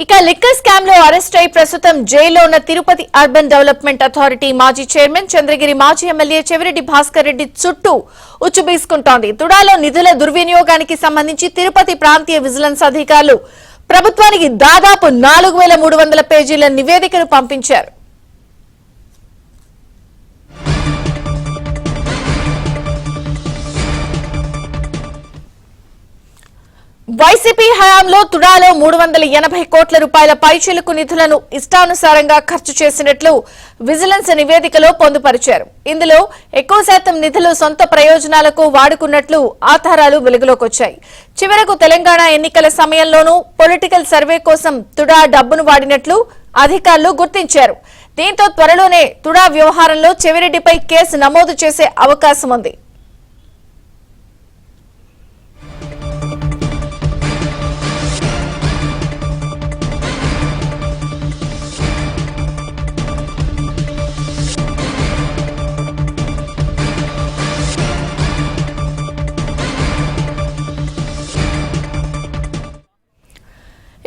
ఇక liquor scam లో arrest అయి ప్రస్తుతం జైల్లో ఉన్న తిరుపతి అర్బన్ డెవలప్మెంట్ అథారిటీ మాజీ చైర్మన్ చంద్రగిరి మాజీ ఎమ్మెల్యే చెవిరెడ్డి భాస్కర్ రెడ్డి చుట్టూ ఉచ్చుబీసుకుంటోంది. తుడాలో నిధుల దుర్వినియోగానికి సంబంధించి తిరుపతి ప్రాంతీయ విజిలెన్స్ అధికారులు ప్రభుత్వానికి దాదాపు 4300 పేజీల నివేదికను పంపించారు. వైసీపీ హయాంలో తుడాలో 380 కోట్ల రూపాయల పైచిలుకు నిధులను ఇష్టానుసారంగా ఖర్చు చేసినట్లు విజిలెన్స్ నివేదికలో పొందుపరిచారు. ఇందులో ఎక్కువ శాతం నిధులు సొంత ప్రయోజనాలకు వాడుకున్నట్లు ఆధారాలు వెలుగులోకొచ్చాయి. చివరకు తెలంగాణ ఎన్నికల సమయంలోనూ పొలిటికల్ సర్వే కోసం తుడా డబ్బును వాడినట్లు అధికారులు గుర్తించారు. దీంతో త్వరలోనే తుడా వ్యవహారంలో చెవిరెడ్డిపై కేసు నమోదు చేసే అవకాశం ఉంది.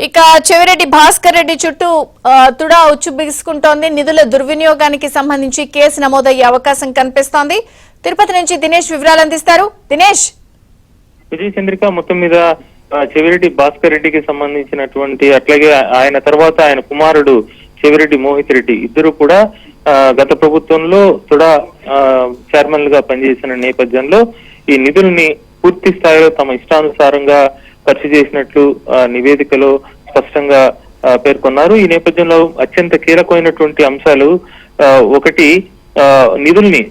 ఇక చెవిరెడ్డి భాస్కర్ రెడ్డి చుట్టూ తుడా ఉచ్చు బిగుసుకుంటోంది. నిధుల దుర్వినియోగానికి సంబంధించి కేసు నమోదయ్యే అవకాశం కనిపిస్తోంది. తిరుపతి నుంచి దినేష్ వివరాలు అందిస్తారు. దినేష్. విజయ చంద్రిక, మొత్తం మీద చెవిరెడ్డి భాస్కర్ రెడ్డికి సంబంధించినటువంటి అట్లాగే ఆయన తర్వాత ఆయన కుమారుడు చెవిరెడ్డి మోహిత్ రెడ్డి ఇద్దరు కూడా గత ప్రభుత్వంలో తుడా చైర్మన్ గా పనిచేసిన నేపథ్యంలో ఈ నిధుల్ని పూర్తి స్థాయిలో తమ ఇష్టానుసారంగా ఖర్చు చేసినట్లు నివేదికలో స్పష్టంగా పేర్కొన్నారు. ఈ నేపథ్యంలో అత్యంత కీలకమైనటువంటి అంశాలు ఒకటి,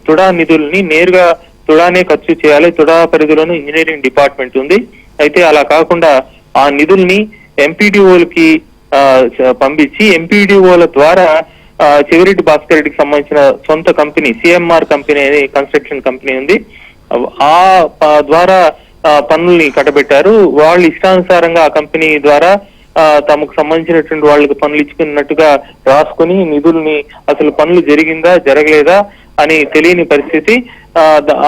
తుడా నిధుల్ని నేరుగా తుడానే ఖర్చు చేయాలి. తుడా పరిధిలోనే ఇంజనీరింగ్ డిపార్ట్మెంట్ ఉంది. అయితే అలా కాకుండా ఆ నిధుల్ని ఎంపీడీఓలకి పంపించి ఎంపీడీఓల ద్వారా చెవిరెడ్డి భాస్కర్ రెడ్డికి సంబంధించిన సొంత కంపెనీ సిఎంఆర్ కంపెనీ అనే కన్స్ట్రక్షన్ కంపెనీ ఉంది. ఆ ద్వారా పన్నుల్ని కట్టబెట్టారు. వాళ్ళు ఇష్టానుసారంగా ఆ కంపెనీ ద్వారా తమకు సంబంధించినటువంటి వాళ్ళకి పనులు ఇచ్చుకున్నట్టుగా రాసుకుని నిధుల్ని అసలు పనులు జరిగిందా జరగలేదా అని తెలియని పరిస్థితి.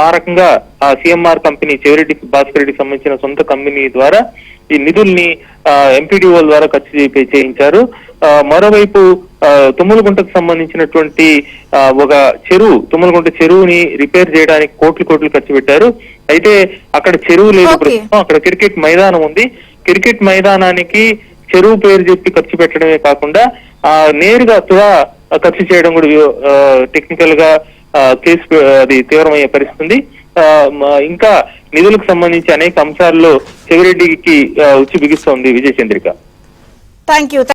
ఆ రకంగా ఆ సిఎంఆర్ కంపెనీ చెవిరెడ్డి భాస్కర్ రెడ్డికి సంబంధించిన సొంత కంపెనీ ద్వారా ఈ నిధుల్ని ఎంపీడీఓల ద్వారా ఖర్చు చేయించారు. మరోవైపు తుమ్మలగుంటకు సంబంధించినటువంటి ఒక తుమ్మలగుంట చెరువుని రిపేర్ చేయడానికి కోట్లు ఖర్చు పెట్టారు. అయితే అక్కడ చెరువు లేదు, ప్రస్తుతం అక్కడ క్రికెట్ మైదానం ఉంది. క్రికెట్ మైదానానికి చెరువు పేరు చెప్పి ఖర్చు పెట్టడమే కాకుండా నేరుగా తుడా ఖర్చు చేయడం కూడా టెక్నికల్ గా కేసు అది తీవ్రమయ్యే పరిస్థితి. ఇంకా నిధులకు సంబంధించి అనేక అంశాల్లో చెవిరెడ్డికి ఉచ్చు బిగిస్తోంది విజయ చంద్రిక. Thank you.